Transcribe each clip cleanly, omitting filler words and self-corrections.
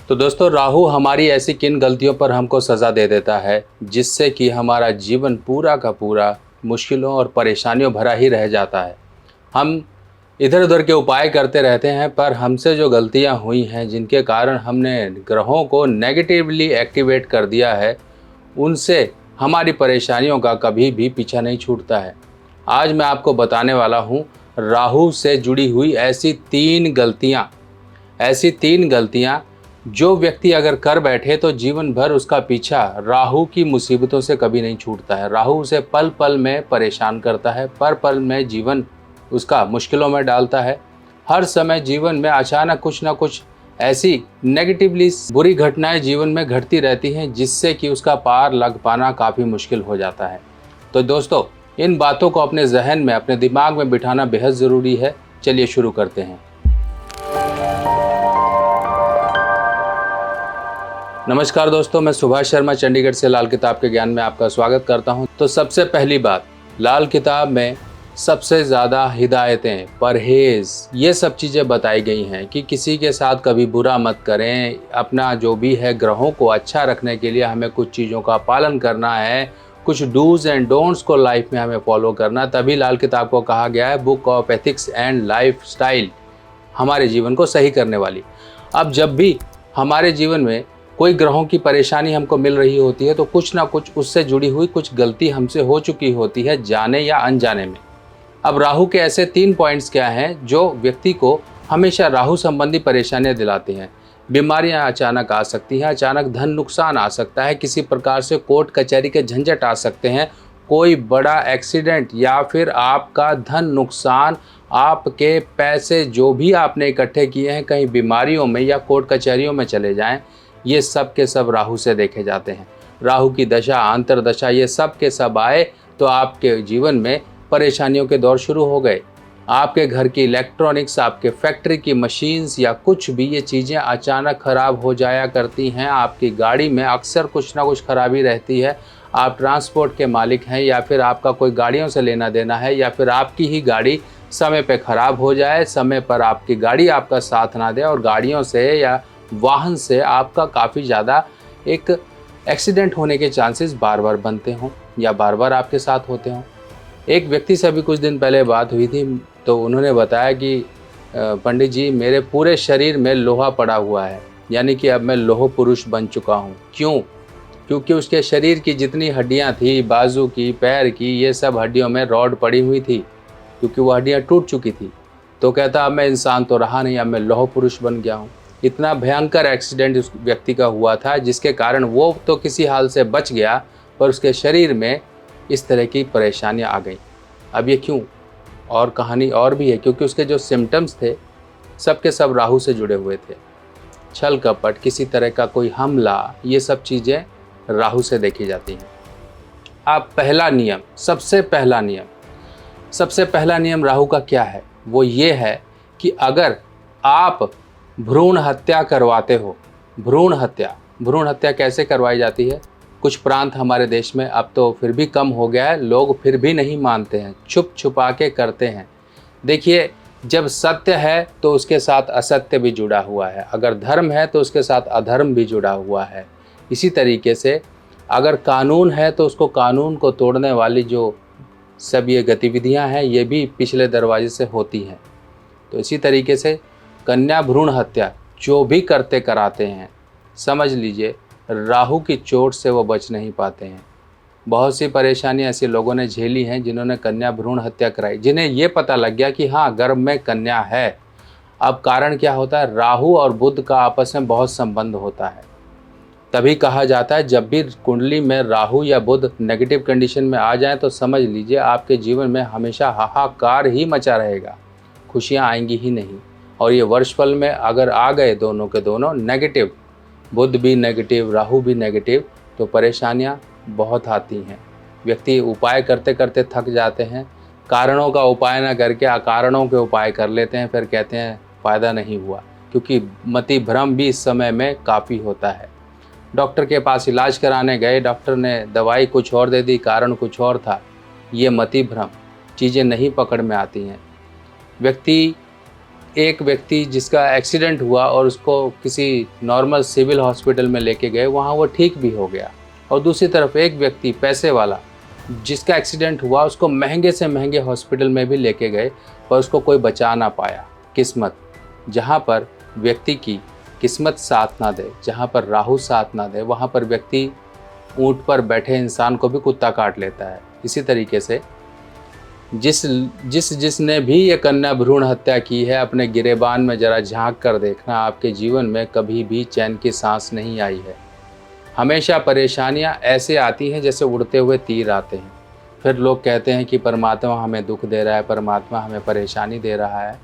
तो दोस्तों, राहु हमारी ऐसी किन गलतियों पर हमको सज़ा दे देता है जिससे कि हमारा जीवन पूरा का पूरा मुश्किलों और परेशानियों भरा ही रह जाता है। हम इधर उधर के उपाय करते रहते हैं, पर हमसे जो गलतियां हुई हैं जिनके कारण हमने ग्रहों को नेगेटिवली एक्टिवेट कर दिया है, उनसे हमारी परेशानियों का कभी भी पीछा नहीं छूटता है। आज मैं आपको बताने वाला हूं राहु से जुड़ी हुई ऐसी तीन गलतियां जो व्यक्ति अगर कर बैठे तो जीवन भर उसका पीछा राहु की मुसीबतों से कभी नहीं छूटता है। राहु उसे पल पल में परेशान करता है, पल पल में जीवन उसका मुश्किलों में डालता है। हर समय जीवन में अचानक कुछ ना कुछ ऐसी नेगेटिवली बुरी घटनाएं जीवन में घटती रहती हैं जिससे कि उसका पार लग पाना काफ़ी मुश्किल हो जाता है। तो दोस्तों, इन बातों को अपने जहन में, अपने दिमाग में बिठाना बेहद ज़रूरी है। चलिए शुरू करते हैं। नमस्कार दोस्तों, मैं सुभाष शर्मा चंडीगढ़ से लाल किताब के ज्ञान में आपका स्वागत करता हूं। तो सबसे पहली बात, लाल किताब में सबसे ज़्यादा हिदायतें, परहेज़, ये सब चीज़ें बताई गई हैं कि किसी के साथ कभी बुरा मत करें। अपना जो भी है ग्रहों को अच्छा रखने के लिए हमें कुछ चीज़ों का पालन करना है, कुछ डूज़ एंड डोंट्स को लाइफ में हमें फॉलो करना। तभी लाल किताब को कहा गया है book of ethics and life style, हमारे जीवन को सही करने वाली। अब जब भी हमारे जीवन में कोई ग्रहों की परेशानी हमको मिल रही होती है तो कुछ ना कुछ उससे जुड़ी हुई कुछ गलती हमसे हो चुकी होती है, जाने या अनजाने में। अब राहु के ऐसे 3 पॉइंट्स क्या हैं जो व्यक्ति को हमेशा राहु संबंधी परेशानियां दिलाते हैं। बीमारियां अचानक आ सकती हैं, अचानक धन नुकसान आ सकता है, किसी प्रकार से कोर्ट कचहरी के झंझट आ सकते हैं, कोई बड़ा एक्सीडेंट या फिर आपका धन नुकसान, आपके पैसे जो भी आपने इकट्ठे किए हैं कहीं बीमारियों में या कोर्ट कचहरियों में चले जाएं। ये सब के सब राहु से देखे जाते हैं। राहु की दशा, अंतर्दशा, ये सब के सब आए तो आपके जीवन में परेशानियों के दौर शुरू हो गए। आपके घर की इलेक्ट्रॉनिक्स, आपके फैक्ट्री की मशीन्स या कुछ भी ये चीज़ें अचानक ख़राब हो जाया करती हैं। आपकी गाड़ी में अक्सर कुछ ना कुछ खराबी रहती है। आप ट्रांसपोर्ट के मालिक हैं या फिर आपका कोई गाड़ियों से लेना देना है, या फिर आपकी ही गाड़ी समय पे ख़राब हो जाए, समय पर आपकी गाड़ी आपका साथ ना दे और गाड़ियों से या वाहन से आपका काफ़ी ज़्यादा एक एक्सीडेंट होने के चांसेस बार बार बनते हों या बार बार आपके साथ होते हों। एक व्यक्ति से अभी कुछ दिन पहले बात हुई थी तो उन्होंने बताया कि पंडित जी, मेरे पूरे शरीर में लोहा पड़ा हुआ है, यानी कि अब मैं लोह पुरुष बन चुका हूँ। क्यों? क्योंकि उसके शरीर की जितनी हड्डियाँ थी, बाजू की, पैर की, ये सब हड्डियों में रॉड पड़ी हुई थी क्योंकि वो हड्डियाँ टूट चुकी थी। तो कहता अब मैं इंसान तो रहा नहीं, अब मैं लोह पुरुष बन गया हूँ। इतना भयंकर एक्सीडेंट उस व्यक्ति का हुआ था जिसके कारण वो तो किसी हाल से बच गया, पर उसके शरीर में इस तरह की परेशानियां आ गई। अब ये क्यों? और कहानी और भी है, क्योंकि उसके जो सिम्टम्स थे सब के सब राहु से जुड़े हुए थे। छल कपट, किसी तरह का कोई हमला, ये सब चीज़ें राहु से देखी जाती हैं। अब पहला नियम, सबसे पहला नियम राहु का क्या है? वो ये है कि अगर आप भ्रूण हत्या करवाते हो, भ्रूण हत्या कैसे करवाई जाती है? कुछ प्रांत हमारे देश में, अब तो फिर भी कम हो गया है, लोग फिर भी नहीं मानते हैं, छुप छुपा के करते हैं। देखिए, जब सत्य है तो उसके साथ असत्य भी जुड़ा हुआ है, अगर धर्म है तो उसके साथ अधर्म भी जुड़ा हुआ है। इसी तरीके से अगर कानून है तो उसको, कानून को तोड़ने वाली जो सब ये गतिविधियां हैं, ये भी पिछले दरवाजे से होती हैं। तो इसी तरीके से कन्या भ्रूण हत्या जो भी करते कराते हैं, समझ लीजिए राहु की चोट से वो बच नहीं पाते हैं। बहुत सी परेशानियां ऐसे लोगों ने झेली हैं जिन्होंने कन्या भ्रूण हत्या कराई, जिन्हें ये पता लग गया कि हाँ, गर्भ में कन्या है। अब कारण क्या होता है? राहु और बुध का आपस में बहुत संबंध होता है। तभी कहा जाता है जब भी कुंडली में राहु या बुध नेगेटिव कंडीशन में आ जाए तो समझ लीजिए आपके जीवन में हमेशा हाहाकार ही मचा रहेगा, खुशियाँ आएंगी ही नहीं। और ये वर्षफल में अगर आ गए दोनों के दोनों नेगेटिव, बुध भी नेगेटिव, राहु भी नेगेटिव, तो परेशानियां बहुत आती हैं। व्यक्ति उपाय करते करते थक जाते हैं, कारणों का उपाय ना करके अकारणों के उपाय कर लेते हैं, फिर कहते हैं फ़ायदा नहीं हुआ, क्योंकि मति भ्रम भी इस समय में काफ़ी होता है। डॉक्टर के पास इलाज कराने गए, डॉक्टर ने दवाई कुछ और दे दी, कारण कुछ और था। ये मति भ्रम, चीज़ें नहीं पकड़ में आती हैं। व्यक्ति एक व्यक्ति जिसका एक्सीडेंट हुआ और उसको किसी नॉर्मल सिविल हॉस्पिटल में लेके गए, वहाँ वो ठीक भी हो गया। और दूसरी तरफ एक व्यक्ति पैसे वाला जिसका एक्सीडेंट हुआ, उसको महंगे से महंगे हॉस्पिटल में भी लेके गए पर उसको कोई बचा ना पाया। किस्मत, जहाँ पर व्यक्ति की किस्मत साथ ना दे, जहाँ पर राहु साथ ना दे, वहाँ पर व्यक्ति ऊँट पर बैठे इंसान को भी कुत्ता काट लेता है। इसी तरीके से जिसने भी ये कन्या भ्रूण हत्या की है, अपने गिरेबान में जरा झांक कर देखना, आपके जीवन में कभी भी चैन की सांस नहीं आई है। हमेशा परेशानियां ऐसे आती हैं जैसे उड़ते हुए तीर आते हैं। फिर लोग कहते हैं कि परमात्मा हमें दुख दे रहा है, परमात्मा हमें परेशानी दे रहा है।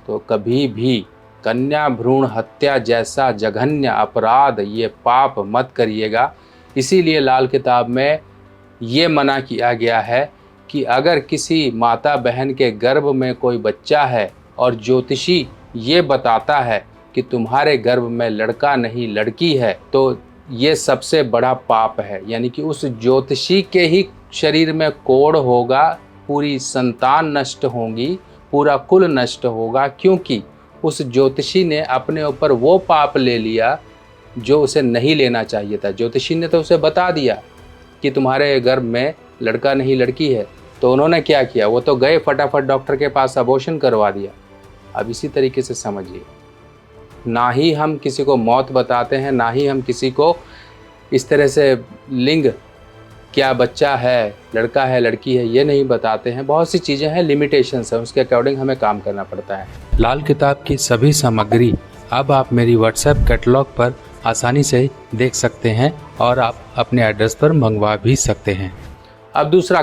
तो कभी भी कन्या भ्रूण हत्या जैसा जघन्य अपराध, ये पाप मत करिएगा। इसीलिए लाल किताब में ये मना किया गया है कि अगर किसी माता बहन के गर्भ में कोई बच्चा है और ज्योतिषी ये बताता है कि तुम्हारे गर्भ में लड़का नहीं लड़की है, तो ये सबसे बड़ा पाप है। यानी कि उस ज्योतिषी के ही शरीर में कोढ़ होगा, पूरी संतान नष्ट होगी, पूरा कुल नष्ट होगा, क्योंकि उस ज्योतिषी ने अपने ऊपर वो पाप ले लिया जो उसे नहीं लेना चाहिए था। ज्योतिषी ने तो उसे बता दिया कि तुम्हारे गर्भ में लड़का नहीं लड़की है, तो उन्होंने क्या किया, वो तो गए फटाफट डॉक्टर के पास अबॉर्शन करवा दिया। अब इसी तरीके से समझिए, ना ही हम किसी को मौत बताते हैं, ना ही हम किसी को इस तरह से लिंग, क्या बच्चा है, लड़का है लड़की है, ये नहीं बताते हैं। बहुत सी चीज़ें हैं, लिमिटेशंस हैं, उसके अकॉर्डिंग हमें काम करना पड़ता है। लाल किताब की सभी सामग्री अब आप मेरी व्हाट्सएप कैटलॉग पर आसानी से देख सकते हैं और आप अपने एड्रेस पर मंगवा भी सकते हैं। अब दूसरा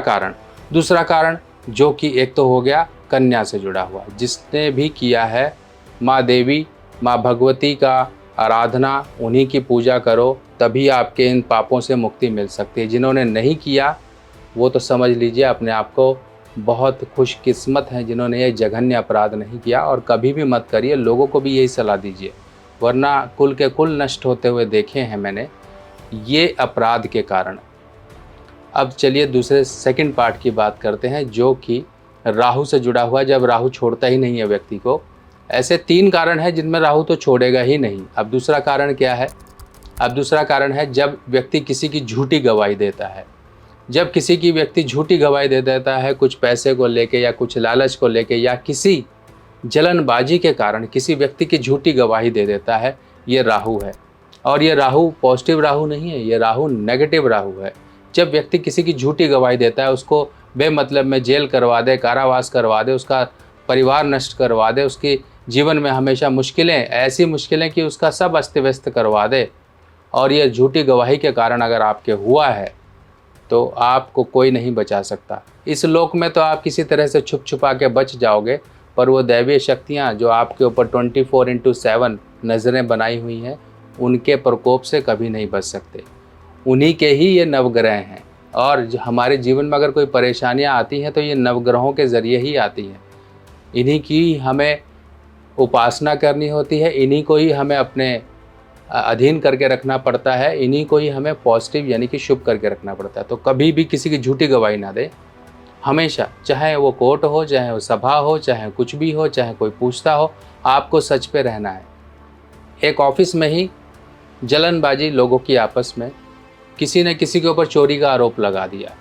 कारण जो कि एक तो हो गया कन्या से जुड़ा हुआ, जिसने भी किया है माँ देवी, माँ भगवती का आराधना, उन्हीं की पूजा करो, तभी आपके इन पापों से मुक्ति मिल सकती है। जिन्होंने नहीं किया वो तो समझ लीजिए अपने आप को बहुत खुशकिस्मत हैं जिन्होंने ये जघन्य अपराध नहीं किया, और कभी भी मत करिए। लोगों को भी यही सलाह दीजिए, वरना कुल के कुल नष्ट होते हुए देखे हैं मैंने ये अपराध के कारण। अब चलिए दूसरे सेकंड पार्ट की बात करते हैं, जो कि राहु से जुड़ा हुआ। जब राहु छोड़ता ही नहीं है व्यक्ति को, ऐसे 3 कारण हैं जिनमें राहु तो छोड़ेगा ही नहीं। अब दूसरा कारण क्या है? अब दूसरा कारण है जब व्यक्ति किसी की झूठी गवाही देता है। जब किसी की व्यक्ति झूठी गवाही दे देता है, कुछ पैसे को लेके या कुछ लालच को लेके या किसी जलनबाजी के कारण किसी व्यक्ति की झूठी गवाही दे देता है, ये राहु है। और ये राहु पॉजिटिव राहु नहीं है, ये राहु नेगेटिव राहु है। जब व्यक्ति किसी की झूठी गवाही देता है, उसको बेमतलब में जेल करवा दे, कारावास करवा दे, उसका परिवार नष्ट करवा दे, उसके जीवन में हमेशा मुश्किलें, ऐसी मुश्किलें कि उसका सब अस्त व्यस्त करवा दे, और ये झूठी गवाही के कारण अगर आपके हुआ है तो आपको कोई नहीं बचा सकता। इस लोक में तो आप किसी तरह से छुप छुपा के बच जाओगे, पर वो दैवीय शक्तियाँ जो आपके ऊपर 24/7 नज़रें बनाई हुई हैं, उनके प्रकोप से कभी नहीं बच सकते। उन्हीं के ही ये नवग्रह हैं, और हमारे जीवन में अगर कोई परेशानियाँ आती हैं तो ये नवग्रहों के ज़रिए ही आती हैं। इन्हीं की हमें उपासना करनी होती है, इन्हीं को ही हमें अपने अधीन करके रखना पड़ता है, इन्हीं को ही हमें पॉजिटिव यानी कि शुभ करके रखना पड़ता है। तो कभी भी किसी की झूठी गवाही ना दे। हमेशा, चाहे वो कोर्ट हो, चाहे वो सभा हो, चाहे कुछ भी हो, चाहे कोई पूछता हो, आपको सच पे रहना है। एक ऑफिस में ही जलनबाजी लोगों की आपस में, किसी ने किसी के ऊपर चोरी का आरोप लगा दिया,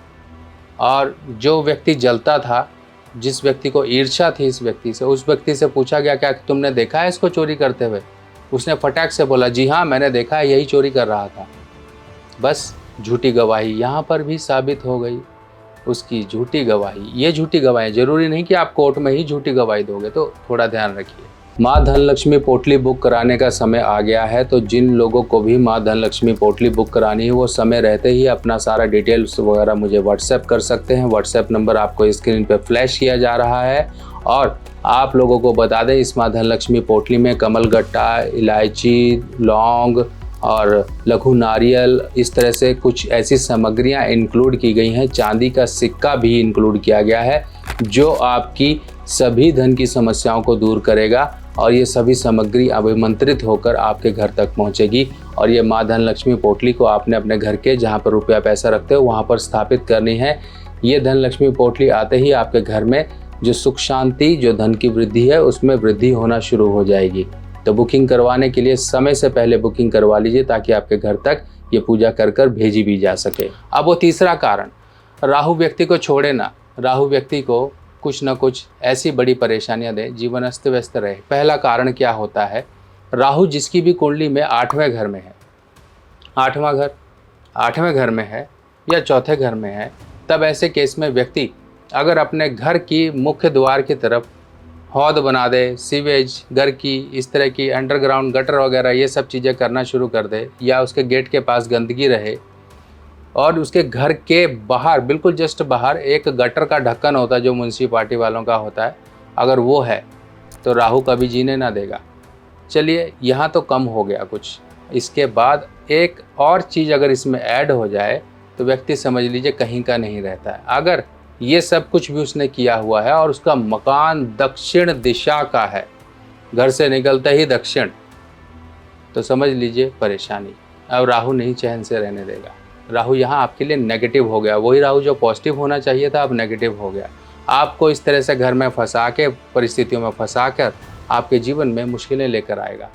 और जो व्यक्ति जलता था, जिस व्यक्ति को ईर्ष्या थी इस व्यक्ति से, उस व्यक्ति से पूछा गया क्या तुमने देखा है इसको चोरी करते हुए? उसने फटाक से बोला जी हाँ मैंने देखा है, यही चोरी कर रहा था। बस झूठी गवाही यहाँ पर भी साबित हो गई, उसकी झूठी गवाही। ये झूठी गवाही ज़रूरी नहीं कि आप कोर्ट में ही झूठी गवाही दोगे, तो थोड़ा ध्यान रखिए। माँ धनलक्ष्मी पोटली बुक कराने का समय आ गया है, तो जिन लोगों को भी माँ धनलक्ष्मी पोटली बुक करानी है वो समय रहते ही अपना सारा डिटेल्स वगैरह मुझे व्हाट्सएप कर सकते हैं। व्हाट्सएप नंबर आपको स्क्रीन पे फ्लैश किया जा रहा है। और आप लोगों को बता दें, इस माँ धनलक्ष्मी पोटली में कमलगट्टा, इलायची, लौंग और लघु नारियल, इस तरह से कुछ ऐसी सामग्रियाँ इंक्लूड की गई हैं। चांदी का सिक्का भी इंक्लूड किया गया है, जो आपकी सभी धन की समस्याओं को दूर करेगा, और ये सभी सामग्री अभिमंत्रित होकर आपके घर तक पहुंचेगी। और ये माँ धनलक्ष्मी पोटली को आपने अपने घर के जहां पर रुपया पैसा रखते हो वहां पर स्थापित करनी है। ये धनलक्ष्मी पोटली आते ही आपके घर में जो सुख शांति, जो धन की वृद्धि है उसमें वृद्धि होना शुरू हो जाएगी। तो बुकिंग करवाने के लिए समय से पहले बुकिंग करवा लीजिए ताकि आपके घर तक ये पूजा कर कर भेजी भी जा सके। अब वो तीसरा कारण, राहु व्यक्ति को छोड़े ना, राहु व्यक्ति को कुछ ना कुछ ऐसी बड़ी परेशानियां दे, जीवन अस्त व्यस्त रहे। पहला कारण क्या होता है, राहु जिसकी भी कुंडली में 8वें घर में है, 8वें घर में है या चौथे घर में है, तब ऐसे केस में व्यक्ति अगर अपने घर की मुख्य द्वार की तरफ हौद बना दे, सीवेज, घर की इस तरह की अंडरग्राउंड गटर वगैरह ये सब चीज़ें करना शुरू कर दे, या उसके गेट के पास गंदगी रहे और उसके घर के बाहर, बिल्कुल जस्ट बाहर एक गटर का ढक्कन होता है जो म्यूनसिपालिटी वालों का होता है, अगर वो है तो राहु कभी जीने ना देगा। चलिए यहाँ तो कम हो गया कुछ, इसके बाद एक और चीज़ अगर इसमें ऐड हो जाए तो व्यक्ति समझ लीजिए कहीं का नहीं रहता है। अगर ये सब कुछ भी उसने किया हुआ है और उसका मकान दक्षिण दिशा का है, घर से निकलते ही दक्षिण, तो समझ लीजिए परेशानी। अब राहु नहीं चैन से रहने देगा। राहु यहाँ आपके लिए नेगेटिव हो गया, वही राहु जो पॉजिटिव होना चाहिए था अब नेगेटिव हो गया। आपको इस तरह से घर में फंसा के, परिस्थितियों में फंसा कर आपके जीवन में मुश्किलें लेकर आएगा।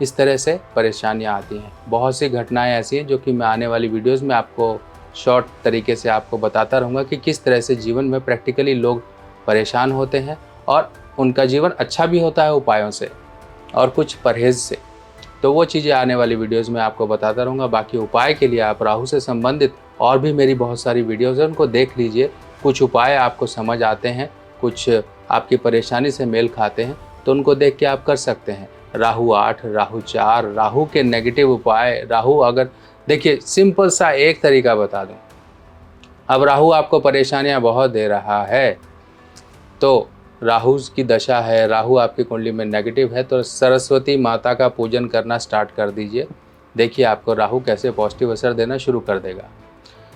इस तरह से परेशानियाँ आती हैं। बहुत सी घटनाएं ऐसी हैं जो कि मैं आने वाली वीडियोज़ में आपको शॉर्ट तरीके से आपको बताता रहूँगा कि किस तरह से जीवन में प्रैक्टिकली लोग परेशान होते हैं और उनका जीवन अच्छा भी होता है उपायों से और कुछ परहेज़ से। तो वो चीज़ें आने वाली वीडियोस में आपको बताता रहूँगा। बाकी उपाय के लिए आप राहु से संबंधित और भी मेरी बहुत सारी वीडियोस हैं, उनको देख लीजिए। कुछ उपाय आपको समझ आते हैं, कुछ आपकी परेशानी से मेल खाते हैं, तो उनको देख के आप कर सकते हैं। राहु 8, राहु 4, राहु के नेगेटिव उपाय। राहु अगर देखिए सिंपल सा एक तरीका बता दूँ, अब राहु आपको परेशानियाँ बहुत दे रहा है, तो राहु की दशा है, राहु आपकी कुंडली में नेगेटिव है, तो सरस्वती माता का पूजन करना स्टार्ट कर दीजिए। देखिए आपको राहु कैसे पॉजिटिव असर देना शुरू कर देगा।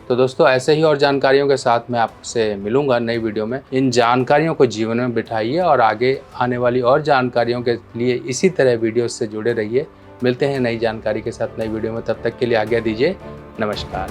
तो दोस्तों ऐसे ही और जानकारियों के साथ मैं आपसे मिलूंगा नई वीडियो में। इन जानकारियों को जीवन में बिठाइए और आगे आने वाली और जानकारियों के लिए इसी तरह वीडियो से जुड़े रहिए। मिलते हैं नई जानकारी के साथ नई वीडियो में, तब तक के लिए आज्ञा दीजिए। नमस्कार।